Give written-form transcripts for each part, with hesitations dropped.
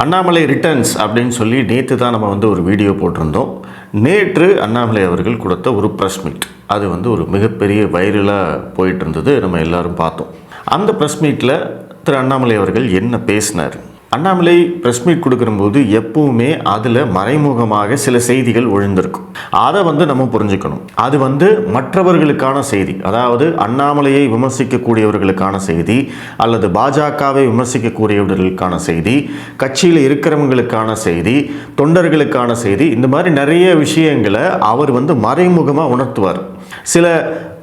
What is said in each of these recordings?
Annamalai returns அப்படின்னு சொல்லி நேற்று தான் நம்ம ஒரு வீடியோ போட்டிருந்தோம். நேற்று அண்ணாமலை அவர்கள் கொடுத்த ஒரு ப்ரெஸ் மீட் அது ஒரு மிகப்பெரிய வைரலாக போயிட்டு இருந்தது. நம்ம எல்லாரும் பார்த்தோம். அந்த ப்ரெஸ் மீட்டில் திரு அண்ணாமலை அவர்கள் என்ன பேசினார்? அண்ணாமலை ப்ரெஸ் மீட் கொடுக்கும்போது எப்பவுமே அதில் மறைமுகமாக சில செய்திகள் ஒழிந்திருக்கும். அதை நம்ம புரிஞ்சுக்கணும். அது மற்றவர்களுக்கான செய்தி, அதாவது அண்ணாமலையை விமர்சிக்கக்கூடியவர்களுக்கான செய்தி, அல்லது பாஜகவை விமர்சிக்கக்கூடியவர்களுக்கான செய்தி, கட்சியில் இருக்கிறவங்களுக்கான செய்தி, தொண்டர்களுக்கான செய்தி, இந்த மாதிரி நிறைய விஷயங்களை அவர் மறைமுகமாக உணர்த்துவார். சில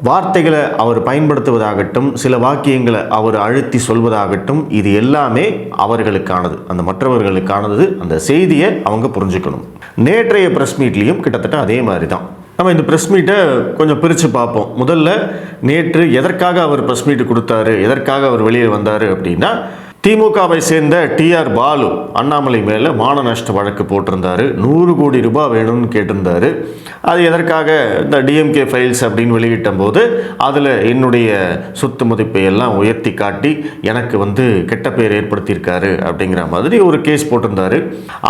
வார்த்தைகளை அவர் பயன்படுத்துவதாகட்டும், சில வாக்கியங்களை அவர் அழுத்தி சொல்வதாகட்டும், இது எல்லாமே அவர்களுக்கானது, அந்த மற்றவர்களுக்கானது. அந்த செய்தியை அவங்க புரிஞ்சுக்கணும். நேற்றைய ப்ரெஸ் மீட்லேயும் கிட்டத்தட்ட அதே மாதிரி தான். நம்ம இந்த ப்ரெஸ் மீட்டை கொஞ்சம் பிரித்து பார்ப்போம். முதல்ல நேற்று எதற்காக அவர் ப்ரெஸ் மீட்டு கொடுத்தாரு, எதற்காக அவர் வெளியே வந்தார் அப்படின்னா, திமுகவை சேர்ந்த டிஆர் பாலு அண்ணாமலை மேலே மான நஷ்ட வழக்கு போட்டிருந்தாரு. 100 கோடி ரூபாய் வேணும்னு கேட்டிருந்தாரு. அது எதற்காக, இந்த டிஎம்கே ஃபைல்ஸ் அப்படின்னு வெளியிட்ட போது அதில் என்னுடைய சொத்து மதிப்பை எல்லாம் உயர்த்தி காட்டி எனக்கு கெட்ட பேர் ஏற்படுத்தியிருக்காரு அப்படிங்கிற மாதிரி ஒரு கேஸ் போட்டிருந்தாரு.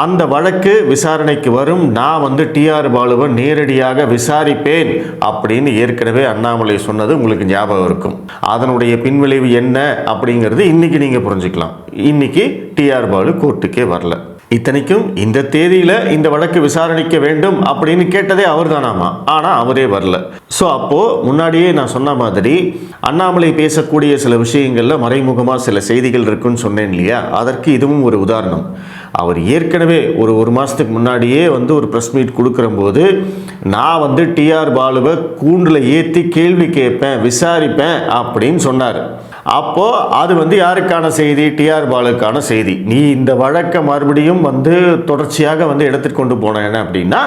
அந்த வழக்கு விசாரணைக்கு வரும், நான் டிஆர் பாலுவை நேரடியாக விசாரிப்பேன் அப்படின்னு ஏற்கனவே அண்ணாமலை சொன்னது உங்களுக்கு ஞாபகம் இருக்கும். அதனுடைய பின்விளைவு என்ன அப்படிங்கிறது இன்னைக்கு நீங்கள் புரிஞ்சுக்கலாம். இன்னைக்கு டிஆர் பாலு கோர்ட்டுக்கே வரல. இத்தனைக்கும் இந்த தேதியில் இந்த வழக்கு விசாரணைக்க வேண்டும் அப்படின்னு கேட்டதே அவர் தானாமா, ஆனால் அவரே வரல. ஸோ அப்போது முன்னாடியே நான் சொன்ன மாதிரி அண்ணாமலை பேசக்கூடிய சில விஷயங்களில் மறைமுகமாக சில செய்திகள் இருக்குன்னு சொன்னேன் இல்லையா? அதற்கு இதுவும் ஒரு உதாரணம். அவர் ஏற்கனவே ஒரு மாதத்துக்கு முன்னாடியே ஒரு ப்ரெஸ் மீட் கொடுக்குற போது, நான் டிஆர் பாலுவை கூண்டில் ஏற்றி கேள்வி கேட்பேன், விசாரிப்பேன் அப்படின்னு சொன்னார். அப்போது அது யாருக்கான செய்தி? டிஆர் பாலுக்கான செய்தி. நீ இந்த வழக்கை மறுபடியும் தொடர்ச்சியாக எடுத்துட்டு கொண்டு போனேன் அப்படின்னா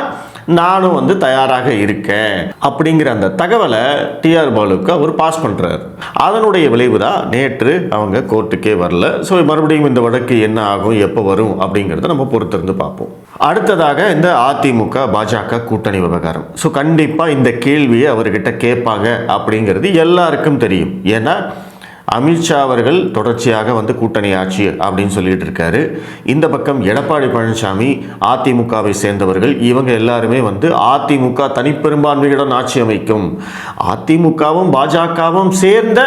நானும் தயாராக இருக்கேன் அப்படிங்கிற அந்த தகவலை டிஆர் பாலுக்கு அவர் பாஸ் பண்ணுறார். அதனுடைய விளைவு தான் நேற்று அவங்க கோர்ட்டுக்கே வரல. ஸோ மறுபடியும் இந்த வழக்கு என்ன ஆகும், எப்போ வரும் அப்படிங்கிறத நம்ம பொறுத்திருந்து பார்ப்போம். அடுத்ததாக இந்த அதிமுக பாஜக கூட்டணி விவகாரம். ஸோ கண்டிப்பாக இந்த கேள்வியை அவர்கிட்ட கேட்பாங்க அப்படிங்கிறது எல்லாருக்கும் தெரியும். ஏன்னா அமித்ஷா அவர்கள் தொடர்ச்சியாக கூட்டணி ஆட்சி அப்படின்னு சொல்லிட்டு இருக்காரு. இந்த பக்கம் எடப்பாடி பழனிசாமி, அதிமுகவை சேர்ந்தவர்கள், இவங்க எல்லாருமே அதிமுக தனிப்பெரும்பான்மையுடன் ஆட்சி அமைக்கும், அதிமுகவும் பாஜகவும் சேர்ந்த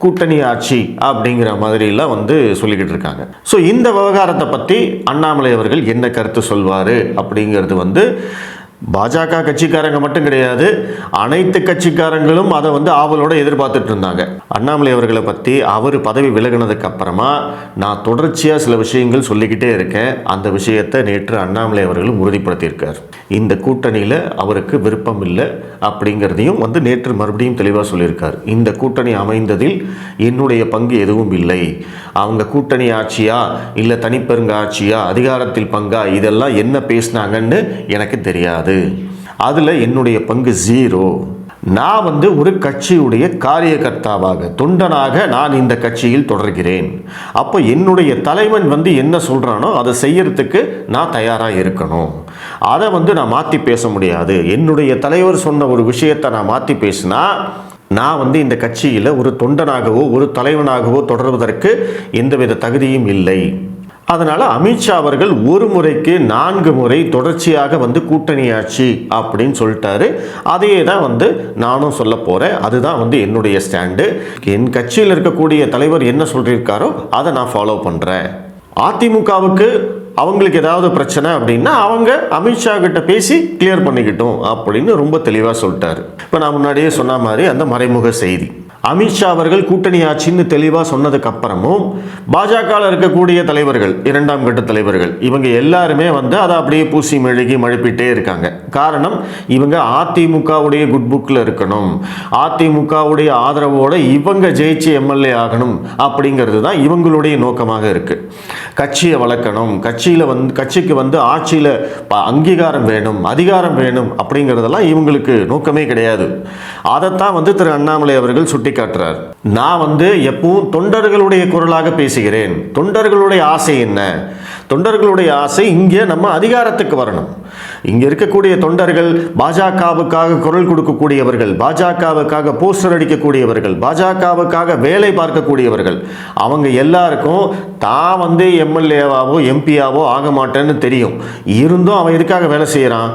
கூட்டணி ஆட்சி அப்படிங்கிற மாதிரிலாம் சொல்லிக்கிட்டு இருக்காங்க. ஸோ இந்த விவகாரத்தை பற்றி அண்ணாமலை அவர்கள் என்ன கருத்து சொல்வார் அப்படிங்கிறது பாஜக கட்சிக்காரங்க மட்டும் கிடையாது, அனைத்து கட்சிக்காரங்களும் அதை ஆவலோட எதிர்பார்த்துட்டு இருந்தாங்க. அண்ணாமலை அவர்களை பற்றி அவர் பதவி விலகினதுக்கு அப்புறமா நான் தொடர்ச்சியாக சில விஷயங்கள் சொல்லிக்கிட்டே இருக்கேன். அந்த விஷயத்தை நேற்று அண்ணாமலை அவர்களும் உறுதிப்படுத்தியிருக்கார். இந்த கூட்டணியில் அவருக்கு விருப்பம் இல்லை அப்படிங்கிறதையும் நேற்று மறுபடியும் தெளிவாக சொல்லியிருக்கார். இந்த கூட்டணி அமைந்ததில் என்னுடைய பங்கு எதுவும் இல்லை. அவங்க கூட்டணி ஆட்சியா இல்லை தனிப்பெருங்க ஆட்சியா, அதிகாரத்தில் பங்கா, இதெல்லாம் என்ன பேசினாங்கன்னு எனக்கு தெரியாது. அதில் என்னுடைய பங்கு 0. நான் ஒரு கட்சியுடைய காரியகர்த்தாவாக, தொண்டனாக நான் இந்த கட்சியில் தொடர்கிறேன். அப்போ என்னுடைய தலைவன் என்ன சொல்கிறானோ அதை செய்யறதுக்கு நான் தயாராக இருக்கணும். அதை நான் மாற்றி பேச முடியாது. என்னுடைய தலைவர் சொன்ன ஒரு விஷயத்தை நான் மாற்றி பேசினா நான் இந்த கட்சியில் ஒரு தொண்டனாகவோ ஒரு தலைவனாகவோ தொடர்வதற்கு எந்தவித தகுதியும் இல்லை. அதனால் அமித்ஷா அவர்கள் ஒரு முறைக்கு 4 முறை தொடர்ச்சியாக கூட்டணி ஆட்சி அப்படின்னு சொல்லிட்டாரு. அதையே தான் நானும் சொல்ல போகிறேன். அதுதான் என்னுடைய ஸ்டாண்டு. என் கட்சியில் இருக்கக்கூடிய தலைவர் என்ன சொல்லியிருக்காரோ அதை நான் ஃபாலோ பண்ணுறேன். அதிமுகவுக்கு அவங்களுக்கு ஏதாவது பிரச்சனை அப்படின்னா அவங்க அமித்ஷா கிட்ட பேசி கிளியர் பண்ணிக்கிட்டோம் அப்படின்னு ரொம்ப தெளிவாக சொல்லிட்டாரு. இப்போ நான் முன்னாடியே சொன்ன மாதிரி அந்த மறைமுக செய்தி, அமித்ஷா அவர்கள் கூட்டணி ஆட்சின்னு தெளிவாக சொன்னதுக்கு அப்புறமும் பாஜகவில் இருக்கக்கூடிய தலைவர்கள், 2ஆம் கட்ட தலைவர்கள், இவங்க எல்லாருமே அதை அப்படியே பூசி மெழுகி மழுப்பிட்டே இருக்காங்க. காரணம், இவங்க அதிமுகவுடைய குட் புக்கில் இருக்கணும், அதிமுகவுடைய ஆதரவோடு இவங்க ஜெயிச்சு எம்எல்ஏ ஆகணும் அப்படிங்கிறது தான் இவங்களுடைய நோக்கமாக இருக்குது. கட்சியை வளர்க்கணும், கட்சிக்கு ஆட்சியில் அங்கீகாரம் வேணும், அதிகாரம் வேணும் அப்படிங்கிறதெல்லாம் இவங்களுக்கு நோக்கமே கிடையாது. அதைத்தான் திரு அண்ணாமலை அவர்கள் சுட்டி காட்டுறார். நான் எப்பவும் தொண்டர்களுடைய குரலாக பேசுகிறேன். தொண்டர்களுடைய ஆசை என்ன? தொண்டர்களுடைய ஆசை இங்கே நம்ம அதிகாரத்துக்கு வரணும். இங்க இருக்கக்கூடிய தொண்டர்கள் பாஜகவுக்காக குரல் கொடுக்கக்கூடியவர்கள், பாஜகவுக்காக போஸ்டர் அடிக்கக்கூடியவர்கள், பாஜகவுக்காக வேலை பார்க்கக்கூடியவர்கள், அவங்க எல்லாருக்கும் தான் வந்து எம்எல்ஏவாவோ எம்பியாவோ ஆக மாட்டேன்னு தெரியும். இருந்தும் அவன் எதுக்காக வேலை செய்யறான்?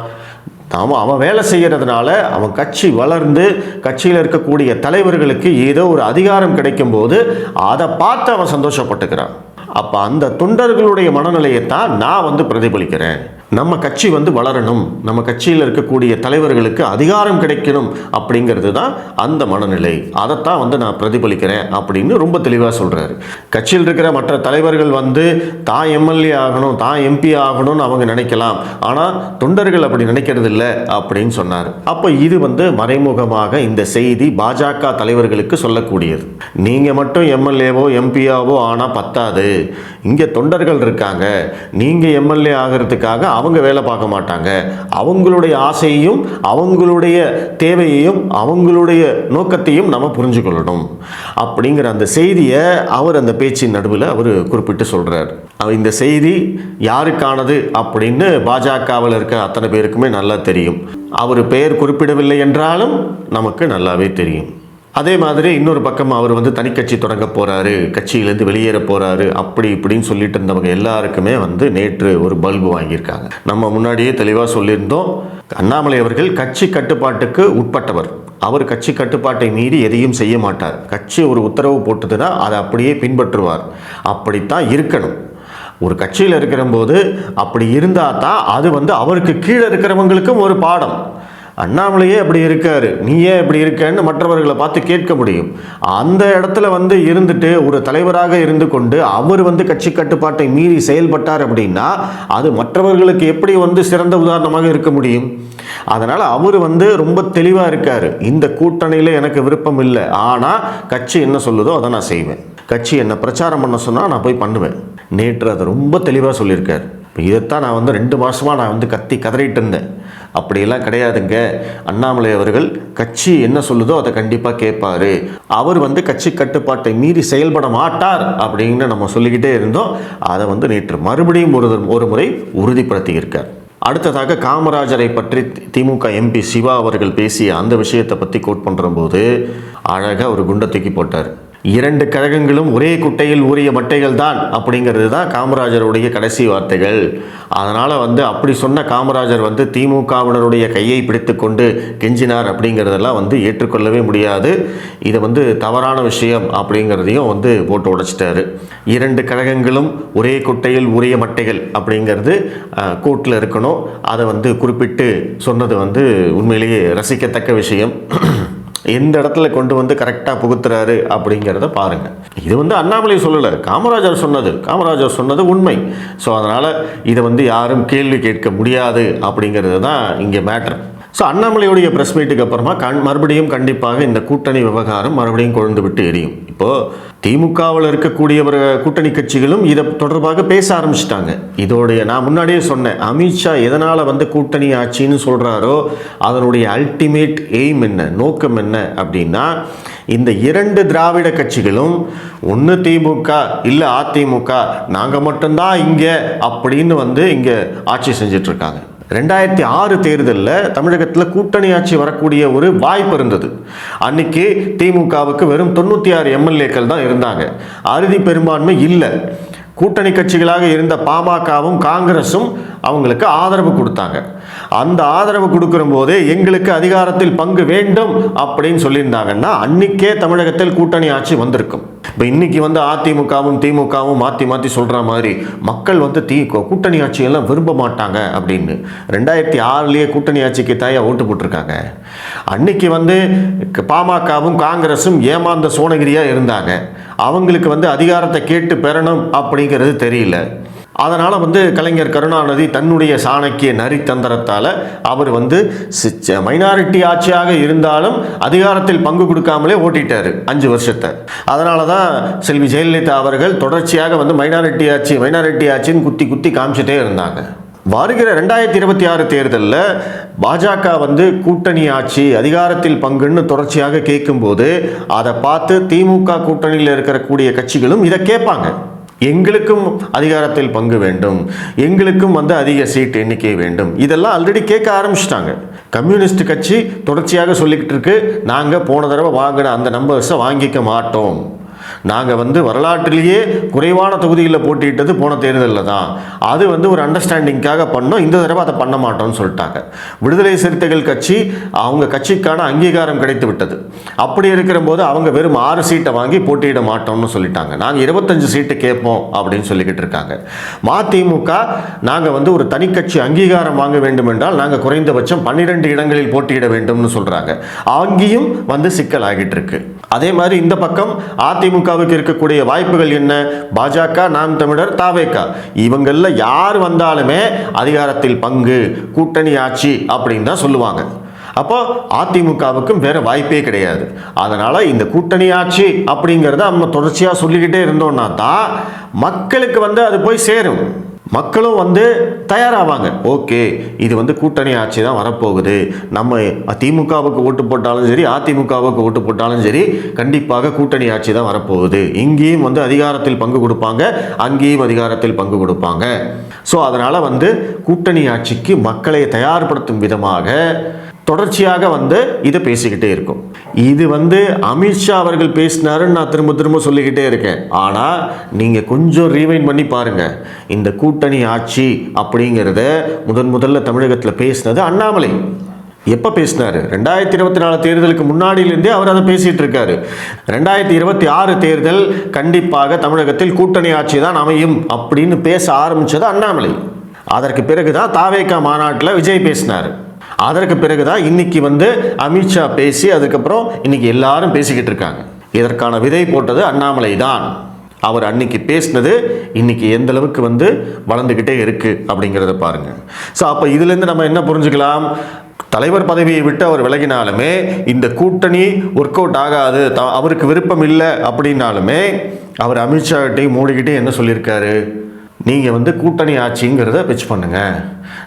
அவன் வேலை செய்கிறதுனால அவன் கட்சி வளர்ந்து கட்சியில் இருக்கக்கூடிய தலைவர்களுக்கு ஏதோ ஒரு அதிகாரம் கிடைக்கும் போது அதை பார்த்து அவன் சந்தோஷப்பட்டுக்கிறான். அப்போ அந்த தொண்டர்களுடைய மனநிலையைத்தான் நான் வந்து பிரதிபலிக்கிறேன். நம்ம கட்சி வந்து வளரணும், நம்ம கட்சியில் இருக்கக்கூடிய தலைவர்களுக்கு அதிகாரம் கிடைக்கணும் அப்படிங்கிறது தான் அந்த மனநிலை. அதைத்தான் வந்து நான் பிரதிபலிக்கிறேன் அப்படின்னு ரொம்ப தெளிவாக சொல்கிறாரு. கட்சியில் இருக்கிற மற்ற தலைவர்கள் வந்து தான் எம்எல்ஏ ஆகணும், தான் எம்பி ஆகணும்னு அவங்க நினைக்கலாம், ஆனால் தொண்டர்கள் அப்படி நினைக்கிறது இல்லை அப்படின்னு சொன்னார். அப்போ இது வந்து மறைமுகமாக இந்த செய்தி பாஜக தலைவர்களுக்கு சொல்லக்கூடியது. நீங்கள் மட்டும் எம்எல்ஏவோ எம்பியாவோ ஆனால் பத்தாது, இங்கே தொண்டர்கள் இருக்காங்க, நீங்கள் எம்எல்ஏ ஆகிறதுக்காக அவங்க வேலை பார்க்க மாட்டாங்க, அவங்களுடைய ஆசையையும் அவங்களுடைய தேவையையும் அவங்களுடைய நோக்கத்தையும் நம்ம புரிஞ்சுக்கொள்ளணும் அப்படிங்கிற அந்த செய்தியை அவர் அந்த பேச்சின் நடுவில் அவர் குறிப்பிட்டு சொல்கிறார். இந்த செய்தி யாருக்கானது அப்படின்னு பாஜகவில் இருக்க அத்தனை பேருக்குமே நல்லா தெரியும். அவர் பெயர் குறிப்பிடவில்லை என்றாலும் நமக்கு நல்லாவே தெரியும். அதே மாதிரி இன்னொரு பக்கம் அவர் வந்து தனிக்கட்சி தொடங்க போகிறாரு, கட்சியிலேருந்து வெளியேற போகிறாரு, அப்படி இப்படின்னு சொல்லிட்டு இருந்தவங்க எல்லாருக்குமே வந்து நேற்று ஒரு பல்பு வாங்கியிருக்காங்க. நம்ம முன்னாடியே தெளிவாக சொல்லியிருந்தோம், அண்ணாமலை அவர்கள் கட்சி கட்டுப்பாட்டுக்கு உட்பட்டவர். அவர் கட்சி கட்டுப்பாட்டை மீறி எதையும் செய்ய மாட்டார். கட்சி ஒரு உத்தரவு போட்டதுன்னா அதை அப்படியே பின்பற்றுவார். அப்படித்தான் இருக்கணும். ஒரு கட்சியில் இருக்கிற போது அப்படி இருந்தால் தான் அது வந்து அவருக்கு கீழே இருக்கிறவங்களுக்கும் ஒரு பாடம். அண்ணாமலையே அப்படி இருக்காரு, நீ ஏன் இப்படி இருக்கன்னு மற்றவர்களை பார்த்து கேட்க முடியும். அந்த இடத்துல வந்து இருந்துட்டு ஒரு தலைவராக இருந்து கொண்டு அவர் வந்து கட்சி கட்டுப்பாட்டை மீறி செயல்பட்டார் அப்படின்னா அது மற்றவர்களுக்கு எப்படி வந்து சிறந்த உதாரணமாக இருக்க முடியும்? அதனால் அவர் வந்து ரொம்ப தெளிவாக இருக்கார், இந்த கூட்டணியில் எனக்கு விருப்பம் இல்லை, ஆனால் கட்சி என்ன சொல்லுதோ அதை நான் செய்வேன், கட்சி என்ன பிரச்சாரம் பண்ண சொன்னால் நான் போய் பண்ணுவேன். நேற்று அதை ரொம்ப தெளிவாக சொல்லியிருக்கார். இப்போ இதைத்தான் நான் வந்து 2 மாதமாக நான் வந்து கத்தி கதறிட்டு இருந்தேன். அப்படியெல்லாம் கிடையாதுங்க, அண்ணாமலை அவர்கள் கட்சி என்ன சொல்லுதோ அதை கண்டிப்பாக கேட்பார், அவர் வந்து கட்சி கட்டுப்பாட்டை மீறி செயல்பட மாட்டார் அப்படின்னு நம்ம சொல்லிக்கிட்டே இருந்தோம். அதை வந்து நேற்று மறுபடியும் ஒரு முறை உறுதிப்படுத்தியிருக்கார். அடுத்ததாக காமராஜரை பற்றி திமுக எம்பி சிவா அவர்கள் பேசிய அந்த விஷயத்தை பற்றி கோட் பண்ணுற போது அழகாக ஒரு குண்டை தூக்கி போட்டார். 2 கழகங்களும் ஒரே குட்டையில் ஊறிய மட்டைகள் தான் அப்படிங்கிறது தான் காமராஜருடைய கடைசி வார்த்தைகள். அதனால் வந்து அப்படி சொன்ன காமராஜர் வந்து திமுகவினருடைய கையை பிடித்து கொண்டு கெஞ்சினார் அப்படிங்கிறதெல்லாம் வந்து ஏற்றுக்கொள்ளவே முடியாது. இதை வந்து தவறான விஷயம் அப்படிங்கிறதையும் வந்து போட்டு உடைச்சிட்டாரு. 2 கழகங்களும் ஒரே குட்டையில் ஊறிய மட்டைகள் அப்படிங்கிறது கோர்ட்டில் இருக்கணும். அதை வந்து குறிப்பிட்டு சொன்னது வந்து உண்மையிலேயே ரசிக்கத்தக்க விஷயம். எந்த இடத்துல கொண்டு வந்து கரெக்டாக புகுத்துறாரு அப்படிங்கிறத பாருங்கள். இது வந்து அண்ணாமலை சொல்லலை, காமராஜர் சொன்னது உண்மை. ஸோ அதனால் இதை வந்து யாரும் கேள்வி கேட்க முடியாது அப்படிங்கிறது தான் இங்கே மேட்ரு. ஸோ அண்ணாமலையுடைய ப்ரெஸ் மீட்டுக்கு அப்புறமா மறுபடியும் கண்டிப்பாக இந்த கூட்டணி விவகாரம் மறுபடியும் கொழுந்து விட்டு எரியும். இப்போது திமுகவில் இருக்கக்கூடிய கூட்டணி கட்சிகளும் இதை தொடர்பாக பேச ஆரம்பிச்சிட்டாங்க. இதோடைய நான் முன்னாடியே சொன்னேன், அமித்ஷா எதனால் வந்து கூட்டணி ஆட்சின்னு சொல்கிறாரோ அதனுடைய அல்டிமேட் எய்ம் என்ன, நோக்கம் என்ன அப்படின்னா, இந்த 2 திராவிட கட்சிகளும் ஒன்று திமுக இல்லை அதிமுக, நாங்கள் மட்டும்தான் இங்கே அப்படின்னு வந்து இங்கே ஆட்சி செஞ்சிட்ருக்காங்க. 2006 தேர்தலில் தமிழகத்தில் கூட்டணி ஆட்சி வரக்கூடிய ஒரு வாய்ப்பு இருந்தது. அன்னைக்கு திமுகவுக்கு வெறும் 96 எம்எல்ஏக்கள் தான் இருந்தாங்க, அறுதி பெரும்பான்மை இல்லை. கூட்டணி கட்சிகளாக இருந்த பாமகவும் காங்கிரஸும் அவங்களுக்கு ஆதரவு கொடுத்தாங்க. அந்த ஆதரவு கொடுக்கிற போதே எங்களுக்கு அதிகாரத்தில் பங்கு வேண்டும் அப்படின்னு சொல்லியிருந்தாங்கன்னா அன்னைக்கே தமிழகத்தில் கூட்டணி ஆட்சி வந்திருக்கும். இப்போ இன்னைக்கு வந்து அதிமுகவும் திமுகவும் மாற்றி மாற்றி சொல்கிற மாதிரி மக்கள் வந்து கூட்டணி ஆட்சியெல்லாம் விரும்ப மாட்டாங்க அப்படின்னு 2006 கூட்டணி ஆட்சிக்கு தாயா ஓட்டு போட்டிருக்காங்க. அன்னைக்கு வந்து பாமகவும் காங்கிரஸும் ஏமாந்த சோனகிரியாக இருந்தாங்க. அவங்களுக்கு வந்து அதிகாரத்தை கேட்டு பெறணும் அப்படிங்கிறது தெரியல. அதனால் வந்து கலைஞர் கருணாநிதி தன்னுடைய சாணக்கிய நரித்தந்திரத்தால் அவர் வந்து மைனாரிட்டி ஆட்சியாக இருந்தாலும் அதிகாரத்தில் பங்கு கொடுக்காமலே ஓட்டிட்டார் 5 வருஷத்தை. அதனால தான் செல்வி ஜெயலலிதா அவர்கள் தொடர்ச்சியாக வந்து மைனாரிட்டி ஆட்சின்னு குத்தி காமிச்சிட்டே இருந்தாங்க. வருகிற 2026 தேர்தலில் பாஜக வந்து கூட்டணி ஆட்சி அதிகாரத்தில் பங்குன்னு தொடர்ச்சியாக கேட்கும்போது அதை பார்த்து திமுக கூட்டணியில் இருக்கக்கூடிய கட்சிகளும் இதை கேட்பாங்க. எங்களுக்கும் அதிகாரத்தில் பங்கு வேண்டும், எங்களுக்கும் வந்து அதிக சீட் எண்ணிக்கை வேண்டும், இதெல்லாம் ஆல்ரெடி கேட்க ஆரம்பிச்சிட்டாங்க. கம்யூனிஸ்ட் கட்சி தொடர்ச்சியாக சொல்லிக்கிட்டு இருக்கு, நாங்கள் போன தடவை வாங்கின அந்த நம்பர்ஸை வாங்கிக்க மாட்டோம், நாங்கள் வந்து வரலாற்றிலேயே குறைவான தொகுதிகளில் போட்டியிட்டது போன தேர்தலில் தான், அது வந்து ஒரு அண்டர்ஸ்டாண்டிங்காக பண்ணோம், இந்த தடவை அதை பண்ண மாட்டோம்னு சொல்லிட்டாங்க. விடுதலை சிறுத்தைகள் கட்சி அவங்க கட்சிக்கான அங்கீகாரம் கிடைத்து விட்டது. அப்படி இருக்கிற போது அவங்க வெறும் 6 சீட்டை வாங்கி போட்டியிட மாட்டோம்னு சொல்லிட்டாங்க. நாங்கள் 25 சீட்டு கேட்போம் அப்படின்னு சொல்லிக்கிட்டு இருக்காங்க. மதிமுக நாங்கள் வந்து ஒரு தனி கட்சி அங்கீகாரம் வாங்க வேண்டும் என்றால் நாங்கள் குறைந்தபட்சம் 12 இடங்களில் போட்டியிட வேண்டும்னு சொல்கிறாங்க. அங்கேயும் வந்து சிக்கல் ஆகிட்டு இருக்கு. அதே மாதிரி இந்த பக்கம் அதிமுகவுக்கு இருக்கக்கூடிய வாய்ப்புகள் என்ன? பாஜக, நாம் தமிழர், தாவேகா, இவங்கள யார் வந்தாலுமே அதிகாரத்தில் பங்கு, கூட்டணி ஆட்சி அப்படின்னு தான் சொல்லுவாங்க. அப்போ அதிமுகவுக்கும் வேற வாய்ப்பே கிடையாது. அதனால இந்த கூட்டணி ஆட்சி அப்படிங்கிறத நம்ம தொடர்ச்சியாக சொல்லிக்கிட்டே இருந்தோம்னா தான் மக்களுக்கு வந்து அது போய் சேரும். மக்களும் வந்து தயாராவாங்க. ஓகே, இது வந்து கூட்டணி ஆட்சி தான் வரப்போகுது, நம்ம திமுகவுக்கு ஓட்டு போட்டாலும் சரி, அதிமுகவுக்கு ஓட்டு போட்டாலும் சரி, கண்டிப்பாக கூட்டணி ஆட்சி தான் வரப்போகுது, இங்கேயும் வந்து அதிகாரத்தில் பங்கு கொடுப்பாங்க, அங்கேயும் அதிகாரத்தில் பங்கு கொடுப்பாங்க. ஸோ அதனால் வந்து கூட்டணி ஆட்சிக்கு மக்களை தயார்படுத்தும் விதமாக தொடர்ச்சியாக வந்து இதை பேசிக்கிட்டே இருக்கும். இது வந்து அமித்ஷா அவர்கள் பேசினாருன்னு நான் திரும்ப திரும்ப சொல்லிக்கிட்டே இருக்கேன். ஆனால் நீங்கள் கொஞ்சம் ரீவைண்ட் பண்ணி பாருங்கள், இந்த கூட்டணி ஆட்சி அப்படிங்கிறத முதல்ல தமிழகத்தில் பேசினது அண்ணாமலை. எப்போ பேசினார்? 2024 தேர்தலுக்கு முன்னாடியிலேருந்தே அவர் அதை பேசிகிட்டு இருக்காரு. 2026 தேர்தல் கண்டிப்பாக தமிழகத்தில் கூட்டணி ஆட்சி தான் அமையும் அப்படின்னு பேச ஆரம்பித்தது அண்ணாமலை. அதற்கு பிறகு தான் தாவேகா மாநாட்டில் விஜய் பேசினார். அதற்கு பிறகுதான் இன்னைக்கு வந்து அமித்ஷா பேசி அதுக்கப்புறம் இன்னைக்கு எல்லாரும் பேசிக்கிட்டு இருக்காங்க. இதற்கான விதை போட்டது அண்ணாமலை தான். அவர் அன்னைக்கு பேசினது இன்னைக்கு எந்த அளவுக்கு வந்து வளர்ந்துக்கிட்டே இருக்கு அப்படிங்கிறத பாருங்க. ஸோ அப்போ இதுலேருந்து நம்ம என்ன புரிஞ்சுக்கலாம்? தலைவர் பதவியை விட்டு அவர் விலகினாலுமே இந்த கூட்டணி ஒர்க் அவுட் ஆகாது, அவருக்கு விருப்பம் இல்லை அப்படின்னாலுமே அவர் அமித்ஷா கிட்டையும் மோடிக்கிட்டையும் என்ன சொல்லியிருக்காரு? நீங்கள் வந்து கூட்டணி ஆட்சிங்கிறத பிச் பண்ணுங்க,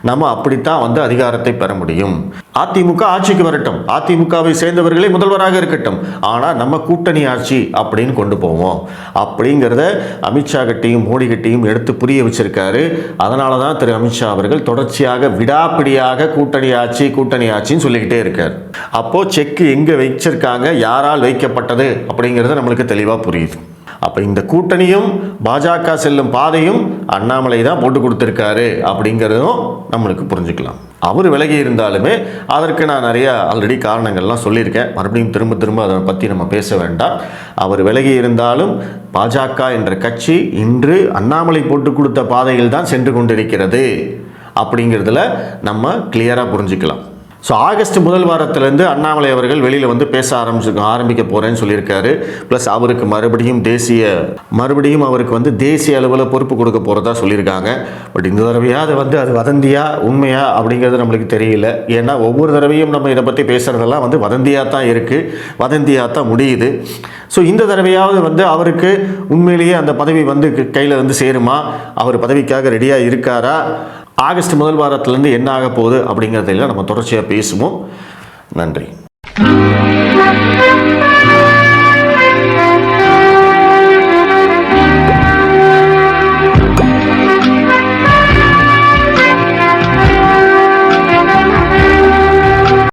நம்ம அப்படித்தான் வந்து அதிகாரத்தை பெற முடியும். அதிமுக ஆட்சிக்கு வரட்டும், அதிமுகவை சேர்ந்தவர்களே முதல்வராக இருக்கட்டும், ஆனால் நம்ம கூட்டணி ஆட்சி அப்படின்னு கொண்டு போவோம் அப்படிங்கிறத அமித்ஷா கிட்டையும் மோடி கிட்டையும் எடுத்து புரிய வச்சிருக்காரு. அதனால தான் திரு அமித்ஷா அவர்கள் தொடர்ச்சியாக விடாப்பிடியாக கூட்டணி ஆட்சின்னு சொல்லிக்கிட்டே இருக்கார். அப்போ செக்கு எங்கே வச்சிருக்காங்க, யாரால் வைக்கப்பட்டது அப்படிங்கிறது நம்மளுக்கு தெளிவாக புரியுது. அப்போ இந்த கூட்டணியும் பாஜக செல்லும் பாதையும் அண்ணாமலை தான் போட்டு கொடுத்துருக்காரு அப்படிங்கிறதும் நம்மளுக்கு புரிஞ்சுக்கலாம். அவர் விலகி இருந்தாலுமே அதற்கு நான் நிறைய ஆல்ரெடி காரணங்கள்லாம் சொல்லியிருக்கேன். மறுபடியும் திரும்ப அதை பற்றி நம்ம பேச வேண்டாம். அவர் விலகி இருந்தாலும் பாஜக என்ற கட்சி இன்று அண்ணாமலை போட்டு கொடுத்த பாதையில் தான் சென்று கொண்டிருக்கிறது அப்படிங்கிறதுல நம்ம கிளியராக புரிஞ்சுக்கலாம். ஸோ ஆகஸ்ட் முதல் வாரத்திலேருந்து அண்ணாமலை அவர்கள் வெளியில் வந்து பேச ஆரம்பிக்க போகிறேன்னு சொல்லியிருக்காரு. ப்ளஸ் அவருக்கு மறுபடியும் அவருக்கு வந்து தேசிய அளவில் பொறுப்பு கொடுக்க போகிறதா சொல்லியிருக்காங்க. பட் இந்த தடவையாக அது வதந்தியா உண்மையா அப்படிங்கிறது நம்மளுக்கு தெரியல. ஏன்னா ஒவ்வொரு தடவையும் நம்ம இதை பற்றி பேசுகிறதெல்லாம் வந்து வதந்தியாக தான் இருக்குது, வதந்தியாக தான் முடியுது. ஸோ இந்த தடவையாவது வந்து அவருக்கு உண்மையிலேயே அந்த பதவி வந்து கையில் வந்து சேருமா, அவர் பதவிக்காக ரெடியாக இருக்காரா, ஆகஸ்ட் முதல் வாரத்திலேருந்து என்ன ஆக போகுது அப்படிங்கிறதையெல்லாம் நம்ம தொடர்ச்சியாக பேசுவோம். நன்றி.